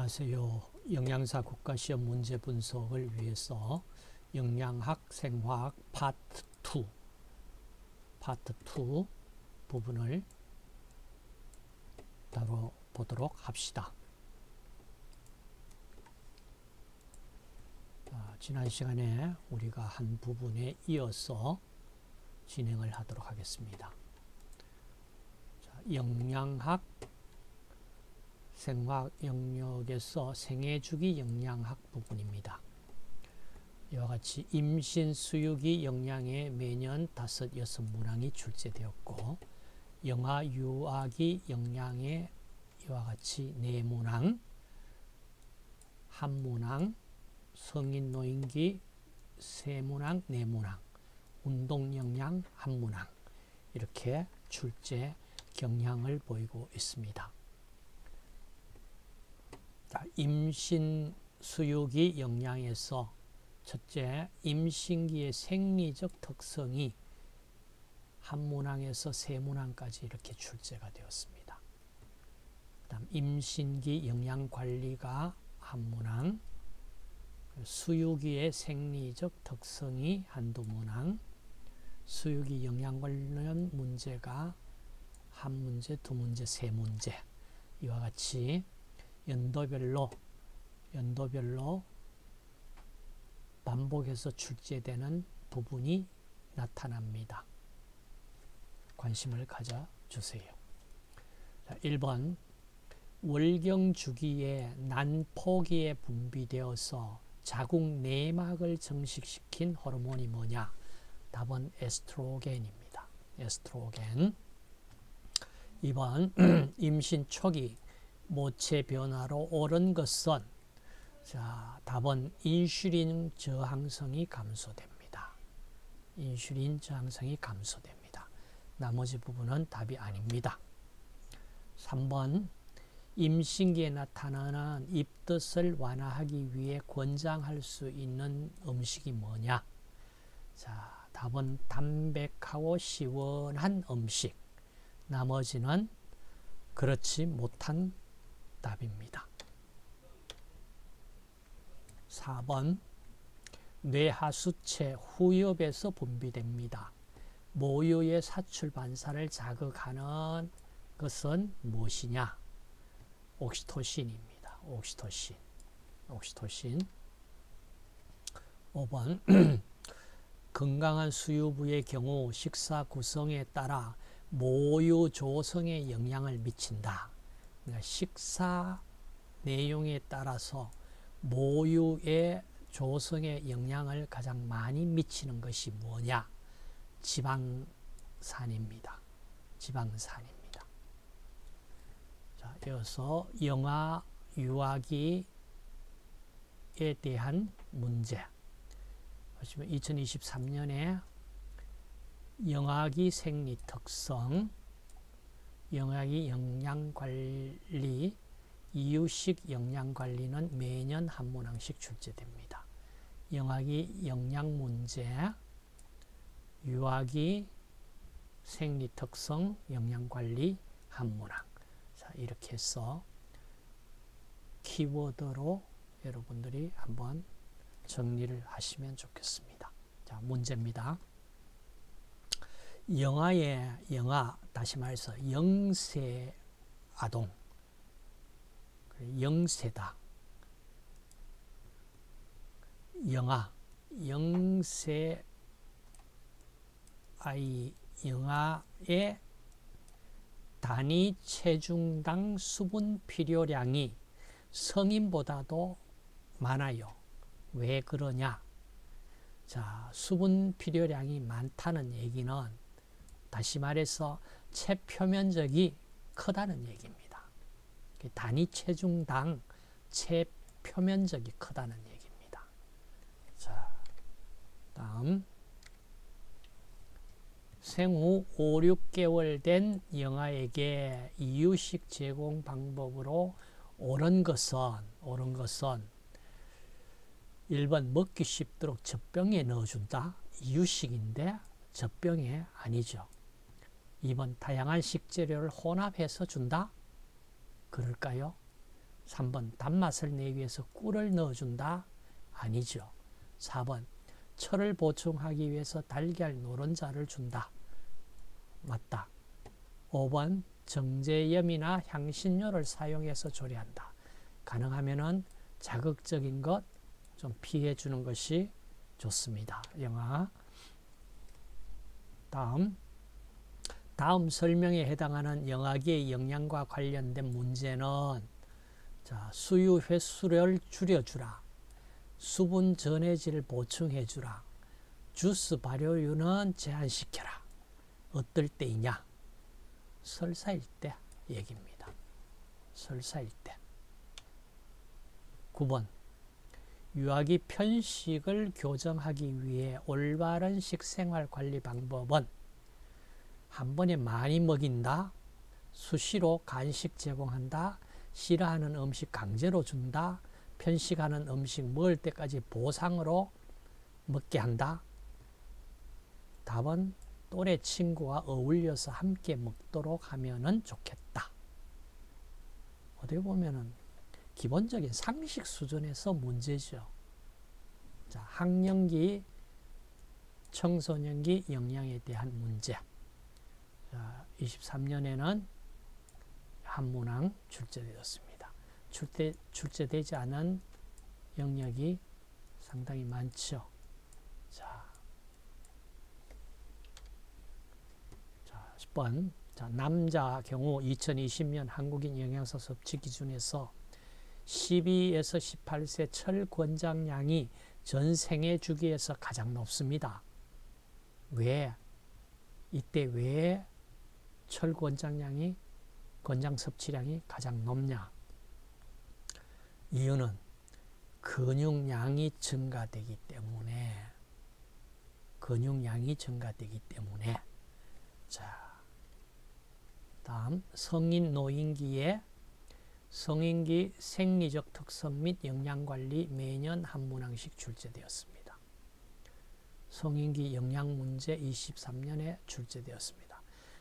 안녕하세요. 영양사 국가시험 문제 분석을 위해서 영양학 생화학 파트 2 부분을 다뤄보도록 합시다. 지난 시간에 우리가 한 부분에 이어서 진행을 하도록 하겠습니다. 영양학 생화학 영역에서 생애주기 영양학 부분입니다. 이와 같이 임신 수유기 영양에 매년 5, 6문항이 출제되었고 영아 유아기 영양에 이와 같이 4문항, 1문항, 성인 노인기 3문항, 4문항, 운동 영양 1문항 이렇게 출제 경향을 보이고 있습니다. 임신 수유기 영양에서 첫째, 임신기의 생리적 특성이 1문항에서 3문항까지 이렇게 출제가 되었습니다. 그다음 임신기 영양관리가 1문항, 수유기의 생리적 특성이 1~2문항, 수유기 영양 관련 문제가 1문제, 2문제, 3문제 이와 같이 연도별로 반복해서 출제되는 부분이 나타납니다. 관심을 가져주세요. 1번 월경 주기에 난포기에 분비되어서 자궁 내막을 증식시킨 호르몬이 뭐냐? 답은 에스트로겐입니다. 에스트로겐. 2번 임신 초기 모체 변화로 옳은 것은 답은 인슐린 저항성이 감소됩니다. 인슐린 저항성이 감소됩니다. 나머지 부분은 답이 아닙니다. 3번 임신기에 나타나는 입덧을 완화하기 위해 권장할 수 있는 음식이 뭐냐? 답은 담백하고 시원한 음식. 나머지는 그렇지 못한 답입니다. 4번 뇌하수체 후엽에서 분비됩니다. 모유의 사출 반사를 자극하는 것은 무엇이냐? 옥시토신입니다. 옥시토신. 5번 건강한 수유부의 경우 식사 구성에 따라 모유 조성에 영향을 미친다. 그러니까 식사 내용에 따라서 모유의 조성에 영향을 가장 많이 미치는 것이 뭐냐? 지방산입니다. 이어서 영아 유아기에 대한 문제. 2023년에 영아기 생리 특성, 영아기 영양관리, 이유식 영양관리는 매년 1문항씩 출제됩니다. 영아기 영양문제, 유아기 생리특성, 영양관리 1문항. 이렇게 해서 키워드로 여러분들이 한번 정리를 하시면 좋겠습니다. 문제입니다. 영아, 다시 말해서 영세 아동, 영세다. 영세 아이, 영아의 단위 체중당 수분 필요량이 성인보다도 많아요. 왜 그러냐? 수분 필요량이 많다는 얘기는 다시 말해서 체표면적이 크다는 얘기입니다. 단위 체중당 체표면적이 크다는 얘기입니다. 다음 생후 5, 6개월 된 영아에게 이유식 제공 방법으로 옳은 것은 1번 먹기 쉽도록 젖병에 넣어준다. 이유식인데 젖병에 아니죠. 2번 다양한 식재료를 혼합해서 준다. 그럴까요? 3번 단맛을 내기 위해서 꿀을 넣어준다? 아니죠. 4번 철을 보충하기 위해서 달걀 노른자를 준다? 맞다. 5번 정제염이나 향신료를 사용해서 조리한다. 가능하면은 자극적인 것 좀 피해 주는 것이 좋습니다. 영아. 다음 설명에 해당하는 영아기의 영양과 관련된 문제는 자, 수유 횟수를 줄여주라. 수분 전해질을 보충해주라. 주스 발효류는 제한시켜라. 어떨 때이냐? 설사일 때 얘기입니다. 설사일 때. 9번 유아기 편식을 교정하기 위해 올바른 식생활 관리 방법은 한 번에 많이 먹인다, 수시로 간식 제공한다, 싫어하는 음식 강제로 준다, 편식하는 음식 먹을 때까지 보상으로 먹게 한다. 답은 또래 친구와 어울려서 함께 먹도록 하면 좋겠다. 어떻게 보면은 기본적인 상식 수준에서 문제죠. 자, 학령기, 청소년기 영양에 대한 문제. 자, 23년에는 한 문항 출제되었습니다. 출제되지 않은 영역이 상당히 많죠. 자, 10번. 자, 남자 경우 2020년 한국인 영양소 섭취 기준에서 12에서 18세 철 권장량이 전 생애 주기에서 가장 높습니다. 왜? 이때 왜 철 권장 섭취량이 가장 높냐? 이유는 근육량이 증가되기 때문에. 자, 다음 성인 노인기에 성인기 생리적 특성 및 영양관리 매년 한 문항씩 출제되었습니다. 성인기 영양문제 23년에 출제되었습니다.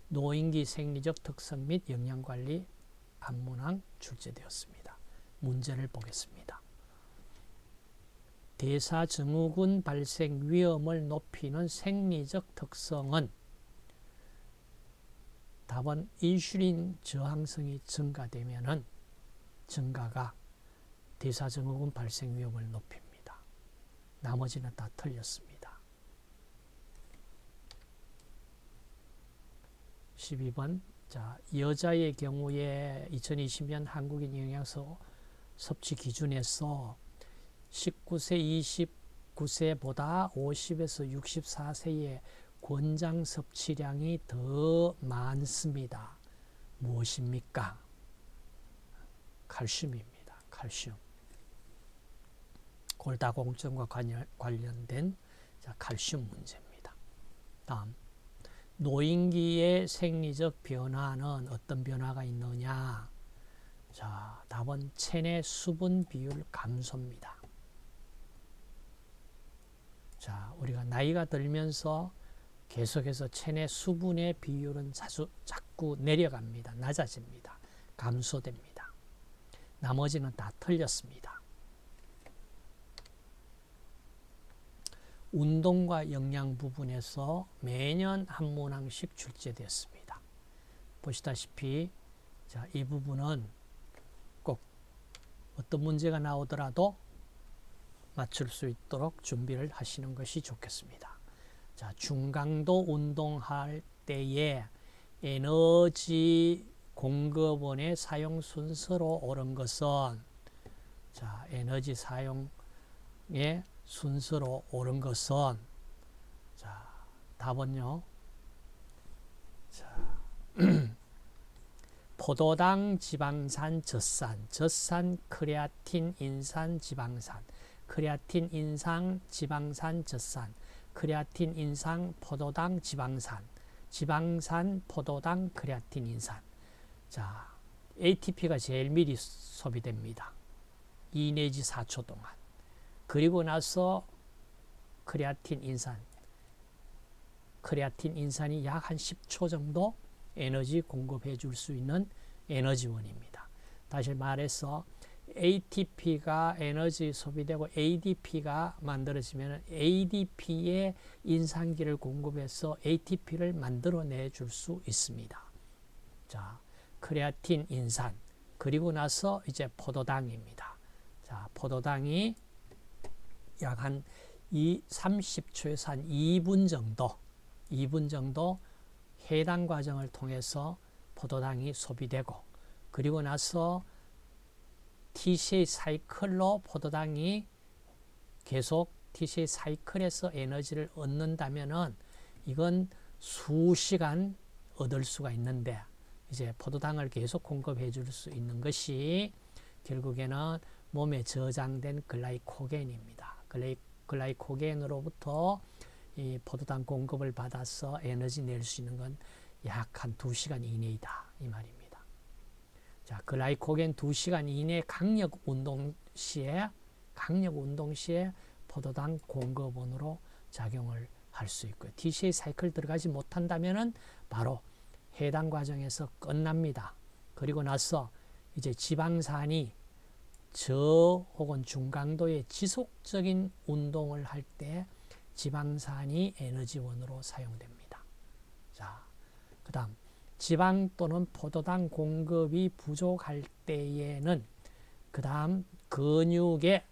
노인기 생리적 특성 및 영양관리 한 문항 출제되었습니다. 문제를 보겠습니다. 대사증후군 발생 위험을 높이는 생리적 특성은 답은 인슐린 저항성이 증가가 대사증후군 발생 위험을 높입니다. 나머지는 다 틀렸습니다. 12번. 자, 여자의 경우에 2020년 한국인 영양소 섭취 기준에서 19세, 29세보다 50에서 64세의 권장 섭취량이 더 많습니다. 무엇입니까? 칼슘입니다. 칼슘. 골다공증과 관련된 칼슘 문제입니다. 다음, 노인기의 생리적 변화는 어떤 변화가 있느냐? 자, 답은 체내 수분 비율 감소입니다. 자, 우리가 나이가 들면서 계속해서 체내 수분의 비율은 자꾸 내려갑니다. 낮아집니다. 감소됩니다. 나머지는 다 틀렸습니다. 운동과 영양 부분에서 매년 한 문항씩 출제되었습니다. 보시다시피 자, 이 부분은 꼭 어떤 문제가 나오더라도 맞출 수 있도록 준비를 하시는 것이 좋겠습니다. 자, 중강도 운동할 때에 에너지 공급원의 사용 순서로 옳은 것은 자, 에너지 사용의 순서로 옳은 것은 자, 답은요. 자, 포도당, 지방산, 젖산, 크레아틴, 인산, 지방산, 크레아틴, 인상, 지방산, 젖산, 크레아틴, 인상, 포도당, 지방산, 지방산, 포도당, 크레아틴, 인산. 자, ATP가 제일 미리 소비됩니다. 2 내지 4초 동안. 그리고 나서 크레아틴, 인산이 약 한 10초 정도 에너지 공급해 줄 수 있는 에너지원입니다. 다시 말해서 ATP가 에너지 소비되고 ADP가 만들어지면 ADP에 인산기를 공급해서 ATP를 만들어내 줄 수 있습니다. 자, 크레아틴, 인산, 그리고 나서 이제 포도당입니다. 자, 포도당이 약 한 30초에서 한 2분 정도 해당 과정을 통해서 포도당이 소비되고, 그리고 나서 TCA 사이클로 포도당이 계속 TCA 사이클에서 에너지를 얻는다면은 이건 수시간 얻을 수가 있는데, 이제 포도당을 계속 공급해 줄 수 있는 것이 결국에는 몸에 저장된 글라이코겐입니다. 글라이코겐으로부터 이 포도당 공급을 받아서 에너지 낼 수 있는 건 약 한 2시간 이내이다, 이 말입니다. 자, 글라이코겐 2시간 이내 강력 운동 시에 포도당 공급원으로 작용을 할 수 있고요. TCA 사이클 들어가지 못한다면은 바로 해당 과정에서 끝납니다. 그리고 나서 이제 지방산이 저 혹은 중강도의 지속적인 운동을 할 때 지방산이 에너지원으로 사용됩니다. 자, 그 다음 지방 또는 포도당 공급이 부족할 때에는 그 다음 근육의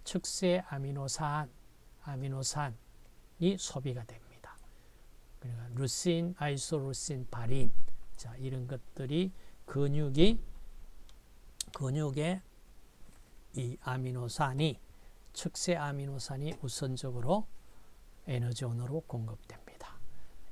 측세 아미노산이 소비가 됩니다. 그러니까 루신, 아이소루신, 바린, 자, 이런 것들이 근육의 이 아미노산이, 측세 아미노산이 우선적으로 에너지원으로 공급됩니다.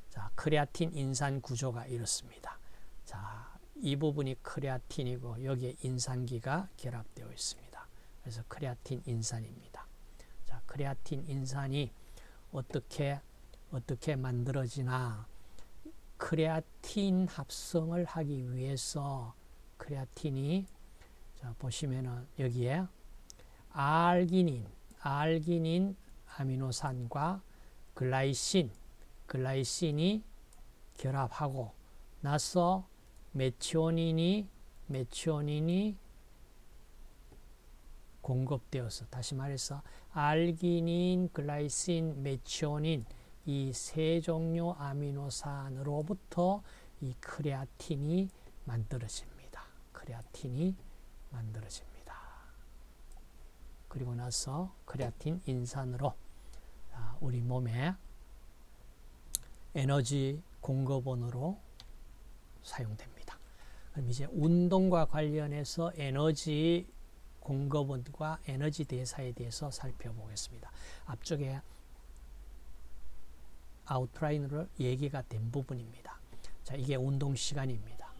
자, 크레아틴 인산 구조가 이렇습니다. 자, 이 부분이 크레아틴이고 여기에 인산기가 결합되어 있습니다. 그래서 크레아틴 인산입니다. 자, 크레아틴 인산이 어떻게 만들어지나, 크레아틴 합성을 하기 위해서 크레아틴이, 자, 보시면은 여기에 알기닌 아미노산과 글라이신이 결합하고 나서 메치오닌이 공급되어서, 다시 말해서 알기닌, 글라이신, 메치오닌, 이 세 종류 아미노산으로부터 이 크레아틴이 만들어집니다. 그리고 나서 크레아틴 인산으로 우리 몸에 에너지 공급원으로 사용됩니다. 그럼 이제 운동과 관련해서 에너지 공급원과 에너지 대사에 대해서 살펴보겠습니다. 앞쪽에 아웃라인으로 얘기가 된 부분입니다. 자, 이게 운동 시간입니다.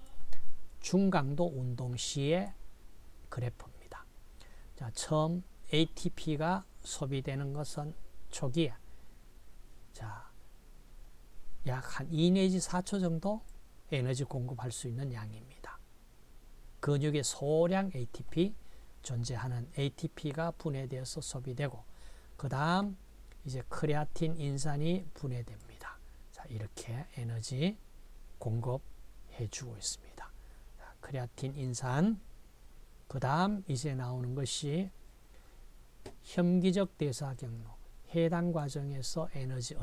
중강도 운동 시의 그래프입니다. 자, 처음 ATP가 소비되는 것은 초기에, 자, 약 한 2 내지 4초 정도 에너지 공급할 수 있는 양입니다. 근육에 소량 ATP 존재하는 ATP가 분해되어서 소비되고, 그 다음 이제 크레아틴 인산이 분해됩니다. 자, 이렇게 에너지 공급해 주고 있습니다. 자, 크레아틴 인산, 그 다음 이제 나오는 것이 혐기적 대사 경로, 해당 과정에서 에너지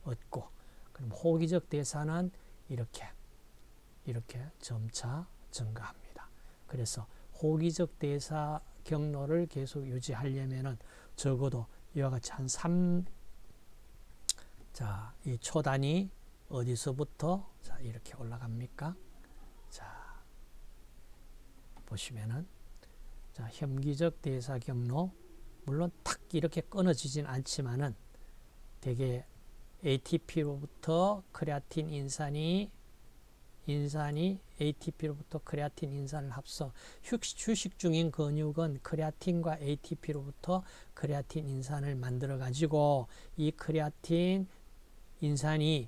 얻고, 그럼 호기적 대사는 이렇게 점차 증가합니다. 그래서 호기적 대사 경로를 계속 유지하려면은 적어도 이와 같이 한 3, 자, 이 초단이 어디서부터, 자, 이렇게 올라갑니까? 자, 보시면은, 자, 혐기적 대사 경로, 물론 탁 이렇게 끊어지진 않지만은 되게 ATP로부터 크레아틴 인산이 ATP로부터 크레아틴 인산을 합성, 휴식 중인 근육은 크레아틴과 ATP로부터 크레아틴 인산을 만들어 가지고 이 크레아틴 인산이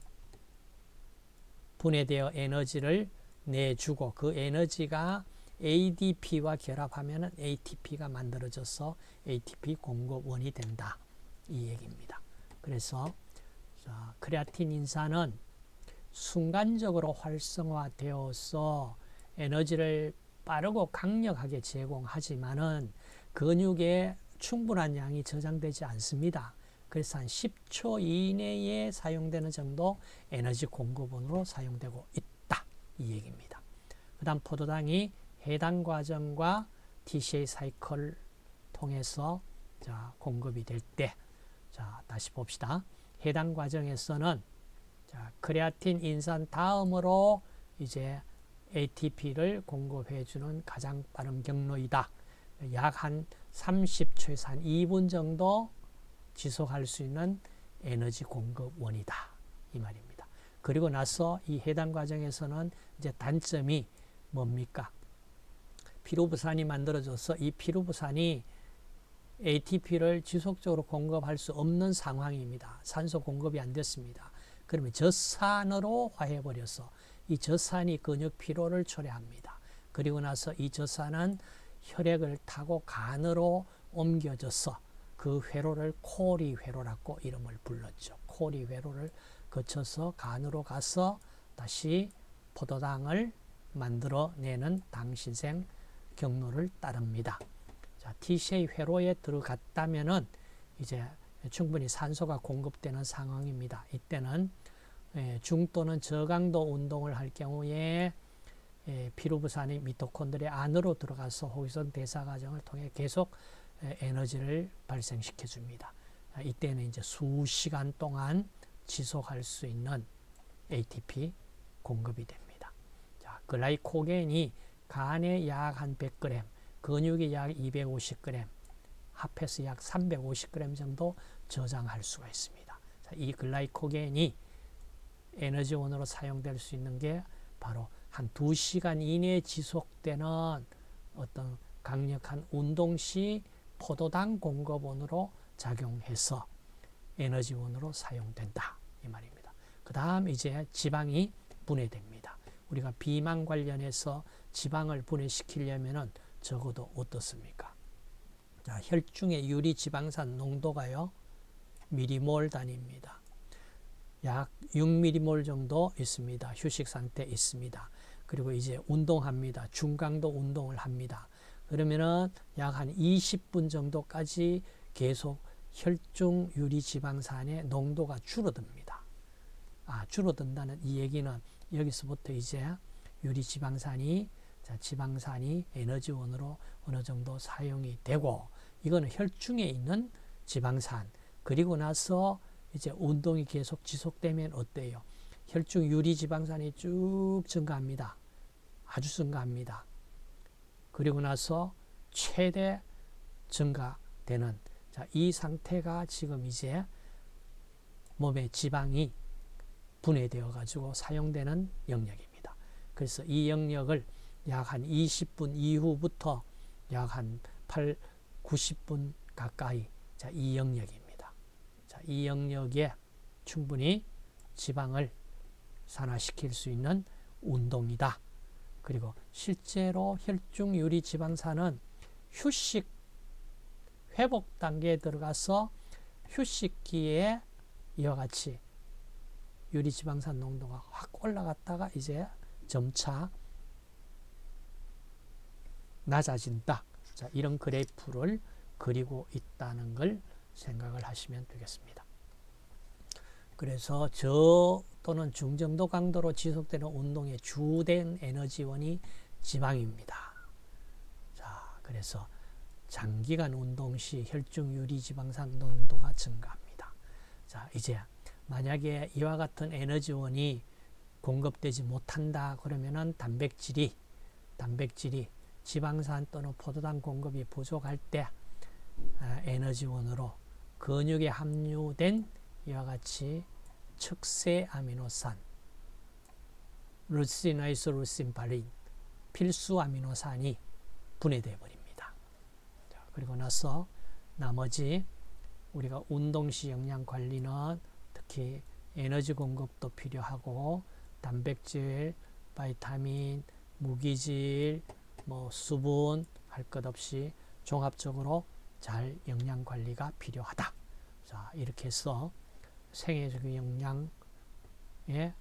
분해되어 에너지를 내주고, 그 에너지가 ADP와 결합하면 ATP가 만들어져서 ATP 공급원이 된다, 이 얘기입니다. 그래서 자, 크레아틴 인산은 순간적으로 활성화되어서 에너지를 빠르고 강력하게 제공하지만은 근육에 충분한 양이 저장되지 않습니다. 그래서 한 10초 이내에 사용되는 정도 에너지 공급원으로 사용되고 있다. 이 얘기입니다. 그 다음 포도당이 해당 과정과 TCA 사이클을 통해서 자, 공급이 될 때, 자, 다시 봅시다. 해당 과정에서는 자, 크레아틴 인산 다음으로 이제 ATP를 공급해 주는 가장 빠른 경로이다. 약 한 30초에서 한 2분 정도 지속할 수 있는 에너지 공급원이다. 이 말입니다. 그리고 나서 이 해당 과정에서는 이제 단점이 뭡니까? 피로부산이 만들어져서 이 피로부산이 ATP를 지속적으로 공급할 수 없는 상황입니다. 산소 공급이 안 됐습니다. 그러면 젖산으로 화해버려서 이 젖산이 근육 피로를 초래합니다. 그리고 나서 이 젖산은 혈액을 타고 간으로 옮겨져서 그 회로를 코리 회로라고 이름을 불렀죠. 코리 회로를 거쳐서 간으로 가서 다시 포도당을 만들어내는 당신생 경로를 따릅니다. 자, TCA 회로에 들어갔다면은 이제 충분히 산소가 공급되는 상황입니다. 이때는 중 또는 저강도 운동을 할 경우에 피로부산이 미토콘드리아 안으로 들어가서 호기성 대사 과정을 통해 계속 에너지를 발생시켜 줍니다. 이때는 이제 수시간 동안 지속할 수 있는 ATP 공급이 됩니다. 자, 글라이코겐이 간에 약 한 100g, 근육이 약 250g, 합해서 약 350g 정도 저장할 수가 있습니다. 자, 이 글라이코겐이 에너지원으로 사용될 수 있는 게 바로 한 2시간 이내에 지속되는 어떤 강력한 운동 시 포도당 공급원으로 작용해서 에너지원으로 사용된다. 이 말입니다. 그 다음 이제 지방이 분해됩니다. 우리가 비만 관련해서 지방을 분해시키려면은 적어도 어떻습니까? 자, 혈중의 유리지방산 농도가요, 미리몰 단위입니다. 약 6mm몰 정도 있습니다. 휴식 상태에 있습니다. 그리고 이제 운동합니다. 중강도 운동을 합니다. 그러면은 약 한 20분 정도까지 계속 혈중 유리지방산의 농도가 줄어듭니다. 줄어든다는 이 얘기는 여기서부터 이제 유리지방산이 지방산이 에너지원으로 어느 정도 사용이 되고, 이거는 혈중에 있는 지방산. 그리고 나서 이제 운동이 계속 지속되면 어때요? 혈중 유리지방산이 쭉 증가합니다. 아주 증가합니다. 그리고 나서 최대 증가되는, 자, 이 상태가 지금 이제 몸의 지방이 분해되어 가지고 사용되는 영역입니다. 그래서 이 영역을 약 한 20분 이후부터 약 한 90분 가까이, 자, 이 영역입니다. 자, 이 영역에 충분히 지방을 산화시킬 수 있는 운동이다. 그리고 실제로 혈중 유리 지방산은 휴식 회복 단계에 들어가서 휴식기에 이와 같이 유리 지방산 농도가 확 올라갔다가 이제 점차 낮아진다. 자, 이런 그래프를 그리고 있다는 걸 생각을 하시면 되겠습니다. 그래서 저 또는 중정도 강도로 지속되는 운동의 주된 에너지원이 지방입니다. 자, 그래서 장기간 운동 시 혈중 유리지방산 농도가 증가합니다. 자, 이제 만약에 이와 같은 에너지원이 공급되지 못한다 그러면은 단백질이 지방산 또는 포도당 공급이 부족할 때 에너지원으로 근육에 함유된 이와 같이 척세 아미노산, 루신, 아이소루신, 발린, 필수 아미노산이 분해되어 버립니다. 그리고 나서 나머지 우리가 운동시 영양 관리는 특히 에너지 공급도 필요하고 단백질, 바이타민, 무기질, 수분 할 것 없이 종합적으로 잘 영양 관리가 필요하다. 자, 이렇게 해서 생애적인 영양의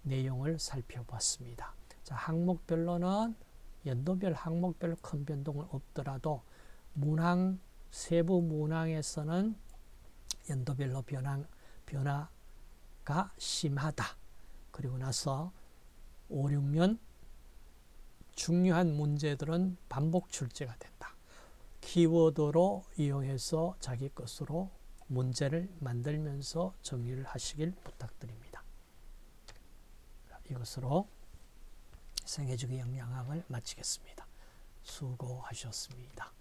내용을 살펴봤습니다. 자, 항목별로는 연도별 항목별 큰 변동은 없더라도 문항 세부 문항에서는 연도별로 변화가 심하다. 그리고 나서 5, 6년 중요한 문제들은 반복 출제가 된다. 키워드로 이용해서 자기 것으로 문제를 만들면서 정리를 하시길 부탁드립니다. 이것으로 생애주기 영양학을 마치겠습니다. 수고하셨습니다.